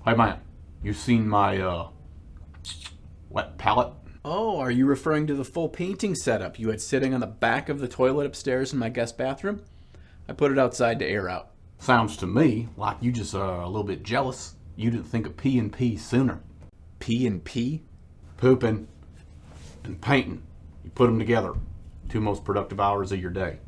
Hey man, you seen my wet palette? Oh, are you referring to the full painting setup you had sitting on the back of the toilet upstairs in my guest bathroom? I put it outside to air out. Sounds to me like you just are a little bit jealous. You didn't think of P&P sooner. P&P? Pooping and painting. You put them together. 2 most productive hours of your day.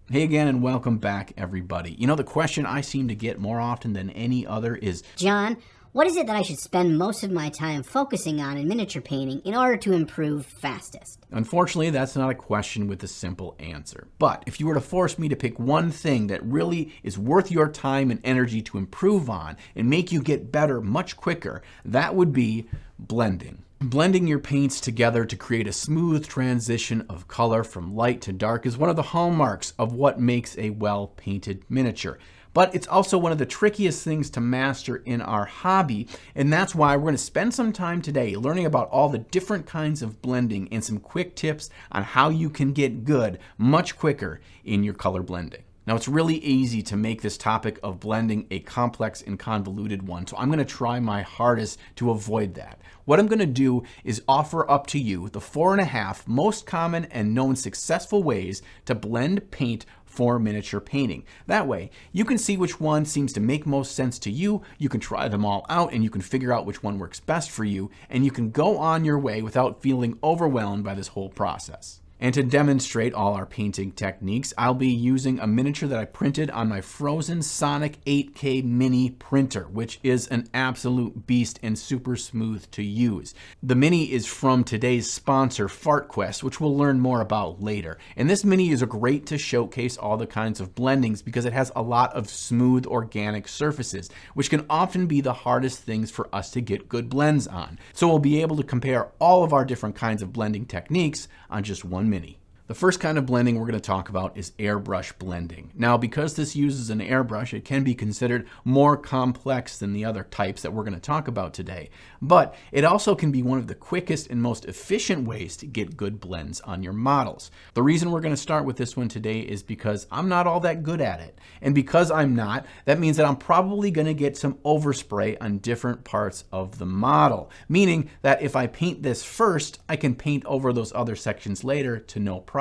Hey again and welcome back, everybody. You know, the question I seem to get more often than any other is, John, what is it that I should spend most of my time focusing on in miniature painting in order to improve fastest? Unfortunately, that's not a question with a simple answer. But if you were to force me to pick one thing that really is worth your time and energy to improve on and make you get better much quicker, that would be blending. Blending your paints together to create a smooth transition of color from light to dark is one of the hallmarks of what makes a well-painted miniature. But it's also one of the trickiest things to master in our hobby, and that's why we're going to spend some time today learning about all the different kinds of blending and some quick tips on how you can get good much quicker in your color blending. Now, it's really easy to make this topic of blending a complex and convoluted one, so I'm going to try my hardest to avoid that. What I'm going to do is offer up to you the 4.5 most common and known successful ways to blend paint for miniature painting. That way, you can see which one seems to make most sense to you, you can try them all out, and you can figure out which one works best for you, and you can go on your way without feeling overwhelmed by this whole process. And to demonstrate all our painting techniques, I'll be using a miniature that I printed on my Frozen Sonic 8K mini printer, which is an absolute beast and super smooth to use. The mini is from today's sponsor, FartQuest, which we'll learn more about later. And this mini is great to showcase all the kinds of blendings because it has a lot of smooth organic surfaces, which can often be the hardest things for us to get good blends on. So we'll be able to compare all of our different kinds of blending techniques on just one mini. The first kind of blending we're going to talk about is airbrush blending. Now, because this uses an airbrush, it can be considered more complex than the other types that we're going to talk about today. But it also can be one of the quickest and most efficient ways to get good blends on your models. The reason we're going to start with this one today is because I'm not all that good at it. And because I'm not, that means that I'm probably going to get some overspray on different parts of the model. Meaning that if I paint this first, I can paint over those other sections later to no problem.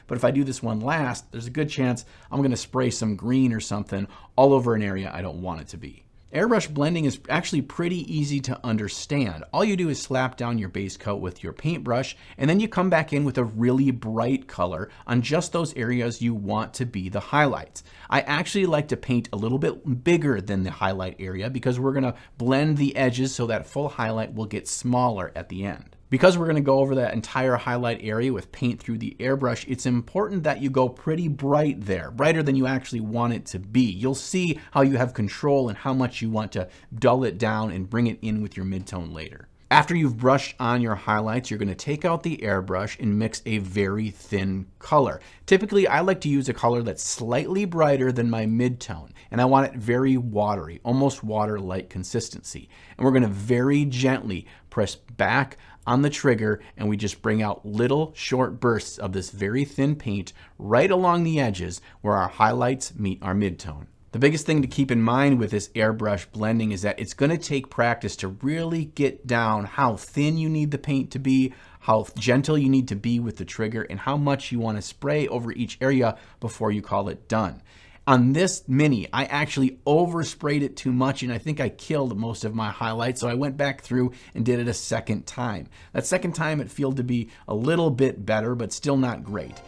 But if I do this one last, there's a good chance I'm going to spray some green or something all over an area I don't want it to be. Airbrush blending is actually pretty easy to understand. All you do is slap down your base coat with your paintbrush, and then you come back in with a really bright color on just those areas you want to be the highlights. I actually like to paint a little bit bigger than the highlight area because we're going to blend the edges so that full highlight will get smaller at the end. Because we're going to go over that entire highlight area with paint through the airbrush, it's important that you go pretty bright there, brighter than you actually want it to be. You'll see how you have control and how much you want to dull it down and bring it in with your midtone later. After you've brushed on your highlights, you're going to take out the airbrush and mix a very thin color. Typically, I like to use a color that's slightly brighter than my midtone, and I want it very watery, almost water-like consistency. And we're going to very gently press back on the trigger, and we just bring out little short bursts of this very thin paint right along the edges where our highlights meet our midtone. The biggest thing to keep in mind with this airbrush blending is that it's going to take practice to really get down how thin you need the paint to be, how gentle you need to be with the trigger, and how much you want to spray over each area before you call it done. On this mini, I actually oversprayed it too much, and I think I killed most of my highlights, so I went back through and did it a second time. That second time it felt to be a little bit better, but still not great.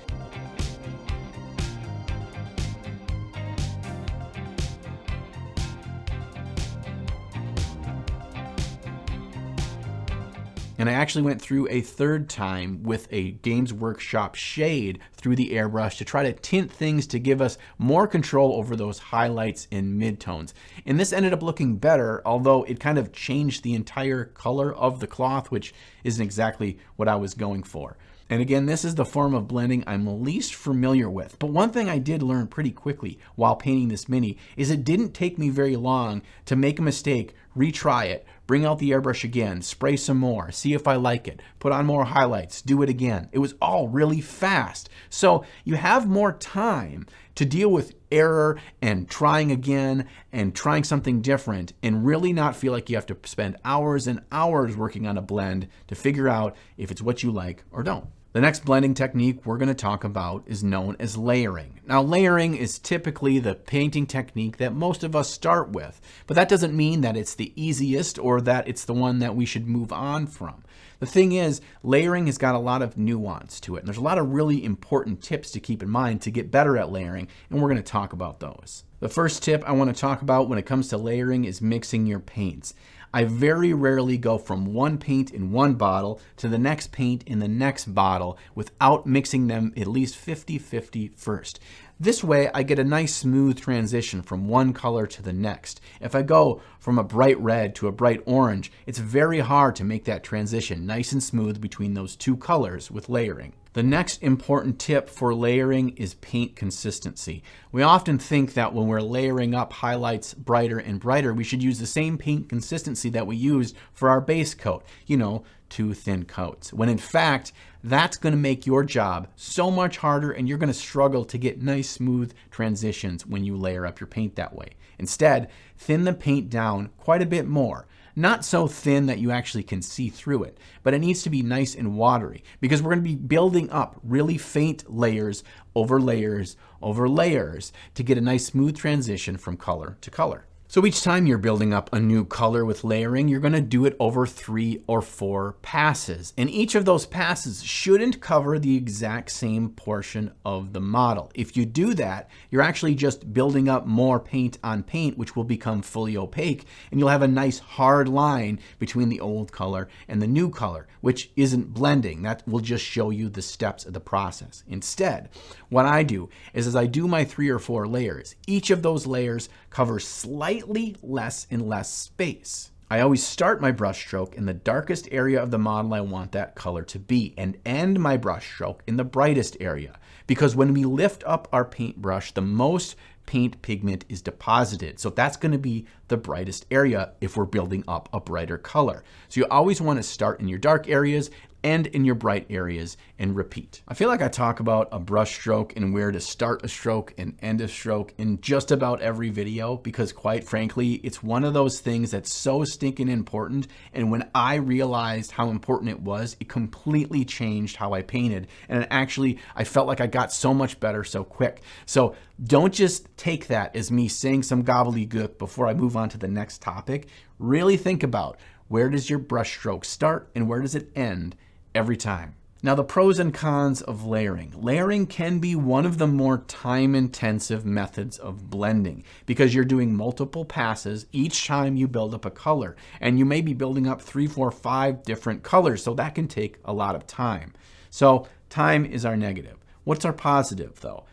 And I actually went through a third time with a Games Workshop shade through the airbrush to try to tint things to give us more control over those highlights and midtones. And this ended up looking better, although it kind of changed the entire color of the cloth, which isn't exactly what I was going for. And again, this is the form of blending I'm least familiar with. But one thing I did learn pretty quickly while painting this mini is it didn't take me very long to make a mistake, retry it, bring out the airbrush again, spray some more, see if I like it, put on more highlights, do it again. It was all really fast. So you have more time to deal with error and trying again and trying something different and really not feel like you have to spend hours and hours working on a blend to figure out if it's what you like or don't. The next blending technique we're going to talk about is known as layering. Now, layering is typically the painting technique that most of us start with, but that doesn't mean that it's the easiest or that it's the one that we should move on from. The thing is, layering has got a lot of nuance to it, and there's a lot of really important tips to keep in mind to get better at layering, and we're going to talk about those. The first tip I want to talk about when it comes to layering is mixing your paints. I very rarely go from one paint in one bottle to the next paint in the next bottle without mixing them at least 50-50 first. This way I get a nice smooth transition from one color to the next. If I go from a bright red to a bright orange, it's very hard to make that transition nice and smooth between those two colors with layering. The next important tip for layering is paint consistency. We often think that when we're layering up highlights brighter and brighter, we should use the same paint consistency that we used for our base coat, 2 thin coats. When in fact, that's going to make your job so much harder and you're going to struggle to get nice smooth transitions when you layer up your paint that way. Instead, thin the paint down quite a bit more. Not so thin that you actually can see through it, but it needs to be nice and watery because we're going to be building up really faint layers over layers over layers to get a nice smooth transition from color to color. So each time you're building up a new color with layering, you're going to do it over 3 or 4 passes. And each of those passes shouldn't cover the exact same portion of the model. If you do that, you're actually just building up more paint on paint, which will become fully opaque, and you'll have a nice hard line between the old color and the new color, which isn't blending. That will just show you the steps of the process. Instead, what I do is as I do my 3 or 4 layers, each of those layers covers slightly less and less space. I always start my brush stroke in the darkest area of the model I want that color to be and end my brush stroke in the brightest area. Because when we lift up our paintbrush, the most paint pigment is deposited. So that's going to be the brightest area if we're building up a brighter color. So you always want to start in your dark areas, end in your bright areas, and repeat. I feel like I talk about a brush stroke and where to start a stroke and end a stroke in just about every video because quite frankly, it's one of those things that's so stinking important. And when I realized how important it was, it completely changed how I painted. And actually, I felt like I got so much better so quick. So don't just take that as me saying some gobbledygook before I move on to the next topic. Really think about where does your brush stroke start and where does it end every time. Now the pros and cons of layering. Layering can be one of the more time-intensive methods of blending because you're doing multiple passes each time you build up a color, and you may be building up 3, 4, 5 different colors, so that can take a lot of time. So time is our negative. What's our positive though?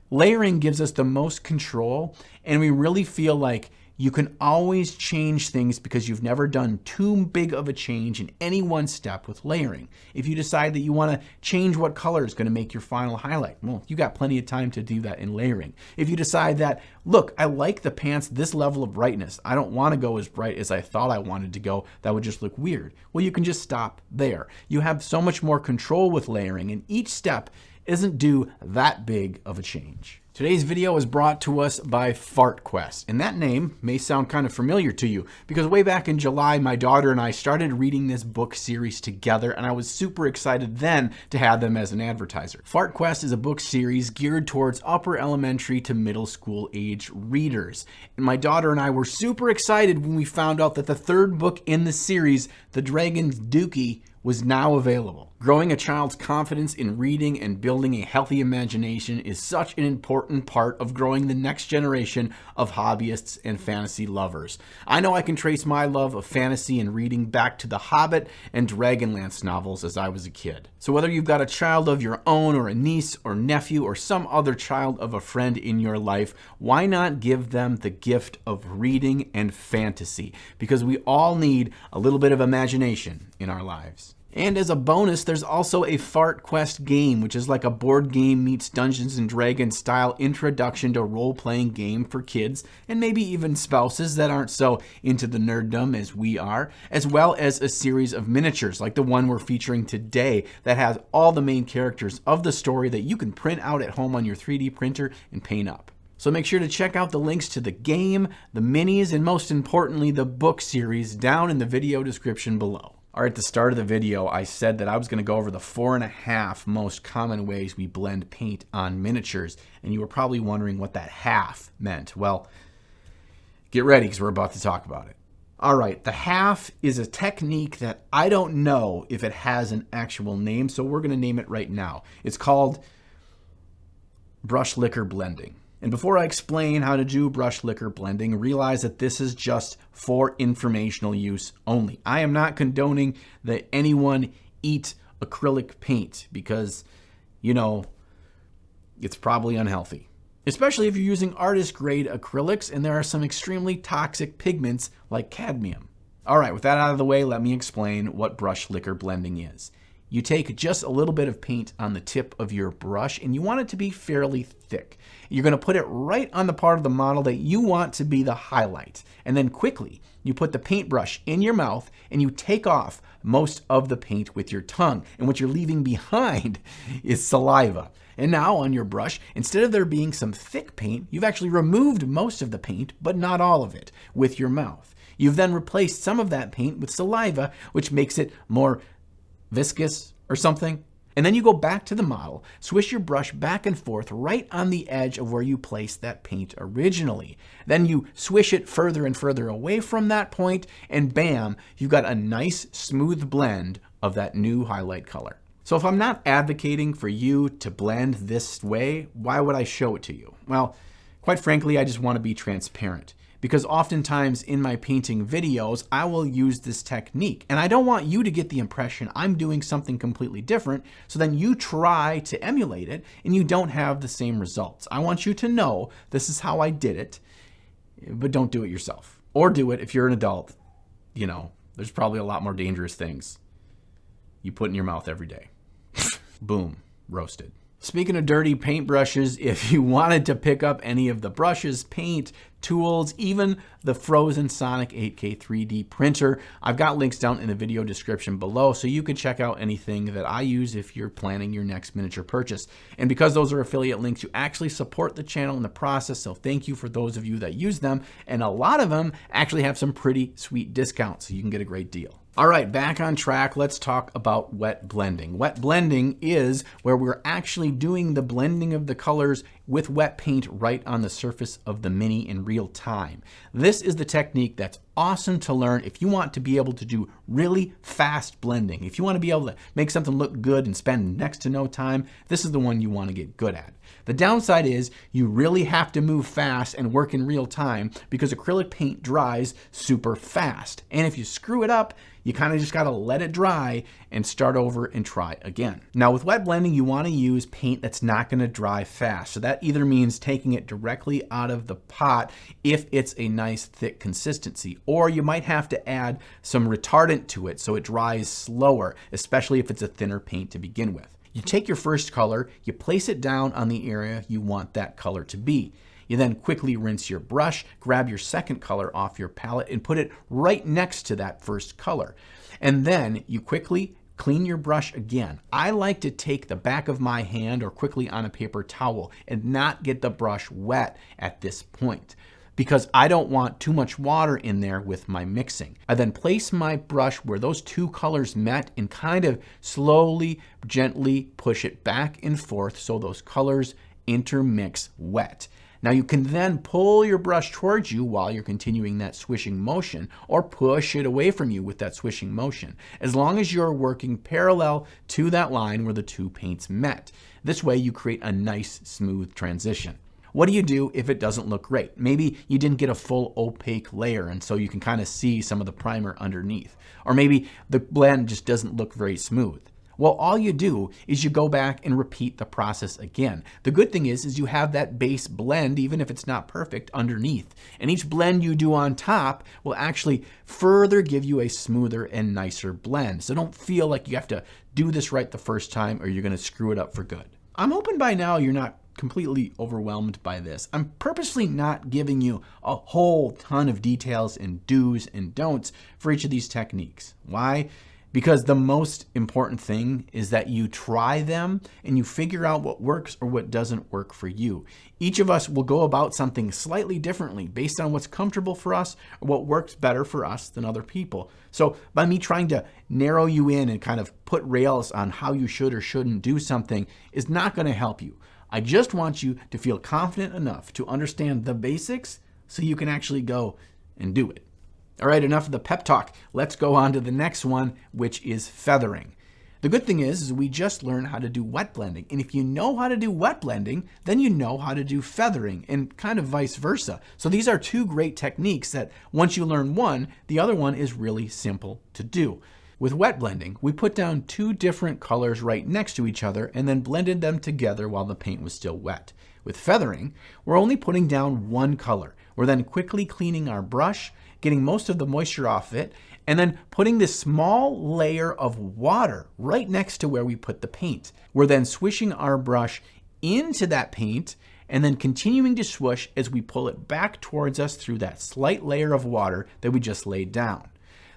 Layering gives us the most control, and we really feel like you can always change things because you've never done too big of a change in any one step with layering. If you decide that you want to change what color is going to make your final highlight, well, you got plenty of time to do that in layering. If you decide that, look, I like the pants this level of brightness, I don't want to go as bright as I thought I wanted to go, that would just look weird. Well, you can just stop there. You have so much more control with layering, and each step isn't due that big of a change. Today's video is brought to us by FartQuest, and that name may sound kind of familiar to you because way back in July, my daughter and I started reading this book series together, and I was super excited then to have them as an advertiser. FartQuest is a book series geared towards upper elementary to middle school age readers, and my daughter and I were super excited when we found out that the 3rd book in the series, The Dragon's Dookie, was now available. Growing a child's confidence in reading and building a healthy imagination is such an important part of growing the next generation of hobbyists and fantasy lovers. I know I can trace my love of fantasy and reading back to the Hobbit and Dragonlance novels as I was a kid. So whether you've got a child of your own or a niece or nephew or some other child of a friend in your life, why not give them the gift of reading and fantasy? Because we all need a little bit of imagination in our lives. And as a bonus, there's also a Fart Quest game, which is like a board game meets Dungeons & Dragons style introduction to role-playing game for kids and maybe even spouses that aren't so into the nerddom as we are, as well as a series of miniatures like the one we're featuring today that has all the main characters of the story that you can print out at home on your 3D printer and paint up. So make sure to check out the links to the game, the minis, and most importantly, the book series down in the video description below. All right, at the start of the video, I said that I was going to go over the 4.5 most common ways we blend paint on miniatures, and you were probably wondering what that half meant. Well, get ready because we're about to talk about it. All right, the half is a technique that I don't know if it has an actual name, so we're going to name it right now. It's called brush liquor blending. And before I explain how to do brush liquor blending, realize that this is just for informational use only. I am not condoning that anyone eat acrylic paint because, you know, it's probably unhealthy. Especially if you're using artist grade acrylics and there are some extremely toxic pigments like cadmium. All right, with that out of the way, let me explain what brush liquor blending is. You take just a little bit of paint on the tip of your brush and you want it to be fairly thick. You're going to put it right on the part of the model that you want to be the highlight. And then quickly, you put the paintbrush in your mouth and you take off most of the paint with your tongue. And what you're leaving behind is saliva. And now on your brush, instead of there being some thick paint, you've actually removed most of the paint, but not all of it, with your mouth. You've then replaced some of that paint with saliva, which makes it more viscous or something. And then you go back to the model, swish your brush back and forth right on the edge of where you placed that paint originally. Then you swish it further and further away from that point, and bam, you've got a nice smooth blend of that new highlight color. So if I'm not advocating for you to blend this way, why would I show it to you? Well, quite frankly, I just want to be transparent. Because oftentimes in my painting videos, I will use this technique. And I don't want you to get the impression I'm doing something completely different, so then you try to emulate it and you don't have the same results. I want you to know this is how I did it, but don't do it yourself. Or do it if you're an adult. You know, there's probably a lot more dangerous things you put in your mouth every day. Boom, roasted. Speaking of dirty paintbrushes, if you wanted to pick up any of the brushes, paint, tools, even the frozen Sonic 8K 3D printer, I've got links down in the video description below so you can check out anything that I use if you're planning your next miniature purchase. And because those are affiliate links, you actually support the channel in the process, so thank you for those of you that use them. And a lot of them actually have some pretty sweet discounts, so you can get a great deal. All right, back on track, let's talk about wet blending. Wet blending is where we're actually doing the blending of the colors with wet paint right on the surface of the Mini in real time. This is the technique that's awesome to learn if you want to be able to do really fast blending. If you want to be able to make something look good and spend next to no time, this is the one you want to get good at. The downside is you really have to move fast and work in real time because acrylic paint dries super fast. And if you screw it up, you kind of just got to let it dry and start over and try again. Now with wet blending, you want to use paint that's not going to dry fast. So that either means taking it directly out of the pot if it's a nice thick consistency, or you might have to add some retardant to it so it dries slower, especially if it's a thinner paint to begin with. You take your first color, you place it down on the area you want that color to be. You then quickly rinse your brush, grab your second color off your palette and put it right next to that first color. And then you quickly clean your brush again. I like to take the back of my hand or quickly on a paper towel and not get the brush wet at this point, because I don't want too much water in there with my mixing. I then place my brush where those two colors met and kind of slowly, gently push it back and forth so those colors intermix wet. Now you can then pull your brush towards you while you're continuing that swishing motion, or push it away from you with that swishing motion, as long as you're working parallel to that line where the two paints met. This way you create a nice smooth transition. What do you do if it doesn't look great? Maybe you didn't get a full opaque layer and so you can kind of see some of the primer underneath. Or maybe the blend just doesn't look very smooth. Well, all you do is you go back and repeat the process again. The good thing is you have that base blend, even if it's not perfect, underneath. And each blend you do on top will actually further give you a smoother and nicer blend. So don't feel like you have to do this right the first time or you're going to screw it up for good. I'm hoping by now you're not completely overwhelmed by this. I'm purposely not giving you a whole ton of details and do's and don'ts for each of these techniques. Why? Because the most important thing is that you try them and you figure out what works or what doesn't work for you. Each of us will go about something slightly differently based on what's comfortable for us or what works better for us than other people. So by me trying to narrow you in and kind of put rails on how you should or shouldn't do something is not going to help you. I just want you to feel confident enough to understand the basics so you can actually go and do it. All right, enough of the pep talk. Let's go on to the next one, which is feathering. The good thing is we just learned how to do wet blending. And if you know how to do wet blending, then you know how to do feathering and kind of vice versa. So these are two great techniques that once you learn one, the other one is really simple to do. With wet blending, we put down two different colors right next to each other and then blended them together while the paint was still wet. With feathering, we're only putting down one color. We're then quickly cleaning our brush, getting most of the moisture off it, and then putting this small layer of water right next to where we put the paint. We're then swishing our brush into that paint and then continuing to swoosh as we pull it back towards us through that slight layer of water that we just laid down.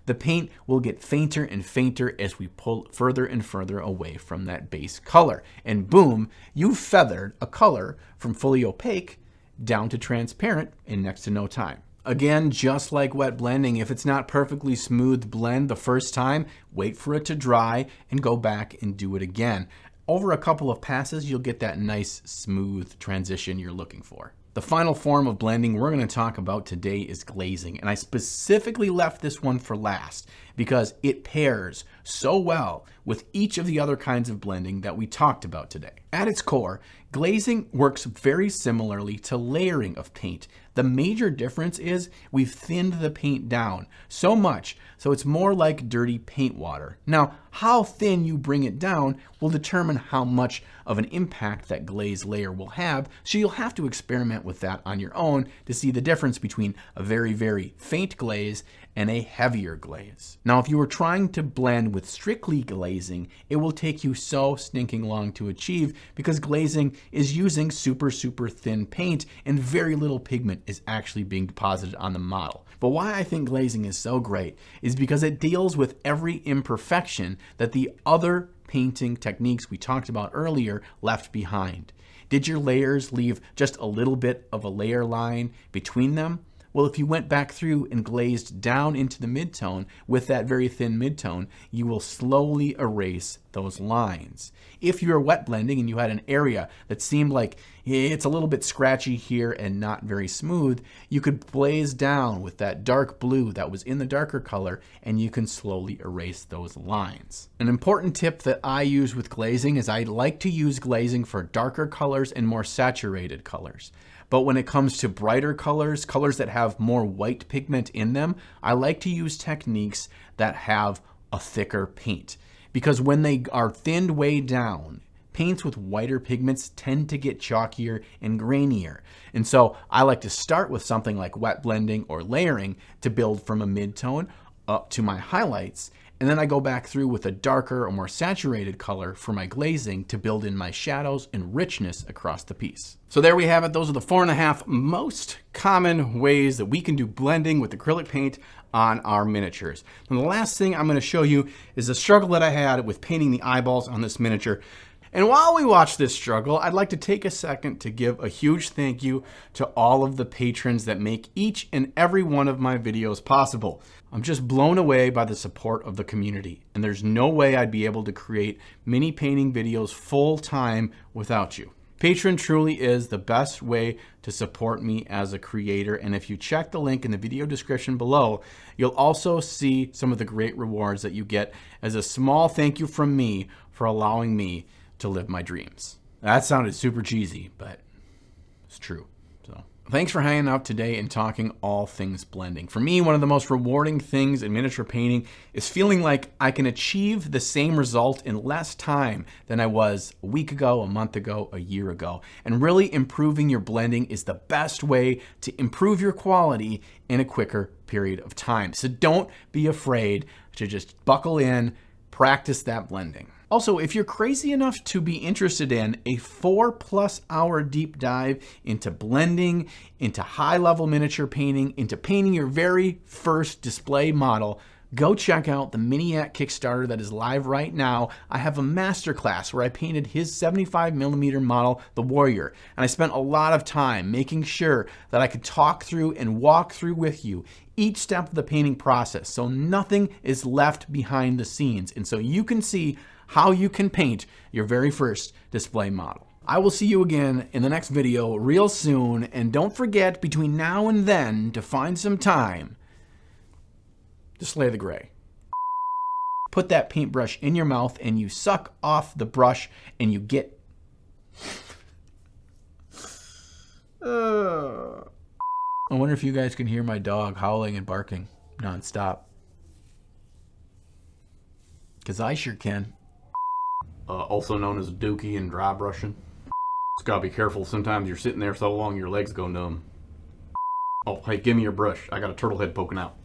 The paint will get fainter and fainter as we pull further and further away from that base color. And boom, you've feathered a color from fully opaque down to transparent in next to no time. Again, just like wet blending, if it's not perfectly smooth blend the first time, wait for it to dry and go back and do it again. Over a couple of passes, you'll get that nice smooth transition you're looking for. The final form of blending we're going to talk about today is glazing, and I specifically left this one for last because it pairs so well with each of the other kinds of blending that we talked about today. At its core, glazing works very similarly to layering of paint. The major difference is we've thinned the paint down so much so it's more like dirty paint water. Now, how thin you bring it down will determine how much of an impact that glaze layer will have, so you'll have to experiment with that on your own to see the difference between a very, very faint glaze and a heavier glaze. Now, if you were trying to blend with strictly glazing, it will take you so stinking long to achieve because glazing is using super, super thin paint and very little pigment is actually being deposited on the model. But why I think glazing is so great is because it deals with every imperfection that the other painting techniques we talked about earlier left behind. Did your layers leave just a little bit of a layer line between them? Well, if you went back through and glazed down into the midtone with that very thin midtone, you will slowly erase those lines. If you're wet blending and you had an area that seemed like it's a little bit scratchy here and not very smooth, you could glaze down with that dark blue that was in the darker color and you can slowly erase those lines. An important tip that I use with glazing is I like to use glazing for darker colors and more saturated colors. But when it comes to brighter colors, colors that have more white pigment in them, I like to use techniques that have a thicker paint. Because when they are thinned way down, paints with whiter pigments tend to get chalkier and grainier. And so I like to start with something like wet blending or layering to build from a mid-tone up to my highlights. And then I go back through with a darker or more saturated color for my glazing to build in my shadows and richness across the piece. So there we have it. Those are the 4.5 most common ways that we can do blending with acrylic paint on our miniatures. And the last thing I'm going to show you is a struggle that I had with painting the eyeballs on this miniature. And while we watch this struggle, I'd like to take a second to give a huge thank you to all of the patrons that make each and every one of my videos possible. I'm just blown away by the support of the community, and there's no way I'd be able to create mini painting videos full time without you. Patreon truly is the best way to support me as a creator, and if you check the link in the video description below, you'll also see some of the great rewards that you get as a small thank you from me for allowing me to live my dreams. That sounded super cheesy, but it's true. So Thanks for hanging out today and talking all things blending. For me, one of the most rewarding things in miniature painting is feeling like I can achieve the same result in less time than I was a week ago, a month ago, a year ago. And really improving your blending is the best way to improve your quality in a quicker period of time. So don't be afraid to just buckle in, practice that blending. Also, if you're crazy enough to be interested in a 4+ hour deep dive into blending, into high-level miniature painting, into painting your very first display model, go check out the MINIAC Kickstarter that is live right now. I have a masterclass where I painted his 75mm model, the Warrior, and I spent a lot of time making sure that I could talk through and walk through with you each step of the painting process, so nothing is left behind the scenes, and so you can see how you can paint your very first display model. I will see you again in the next video real soon, and don't forget between now and then to find some time to slay the gray. Put that paintbrush in your mouth and you suck off the brush and you get... I wonder if you guys can hear my dog howling and barking nonstop. Because I sure can. Also known as dookie and dry brushing. Just gotta be careful. Sometimes you're sitting there so long your legs go numb. Oh, hey, give me your brush. I got a turtle head poking out.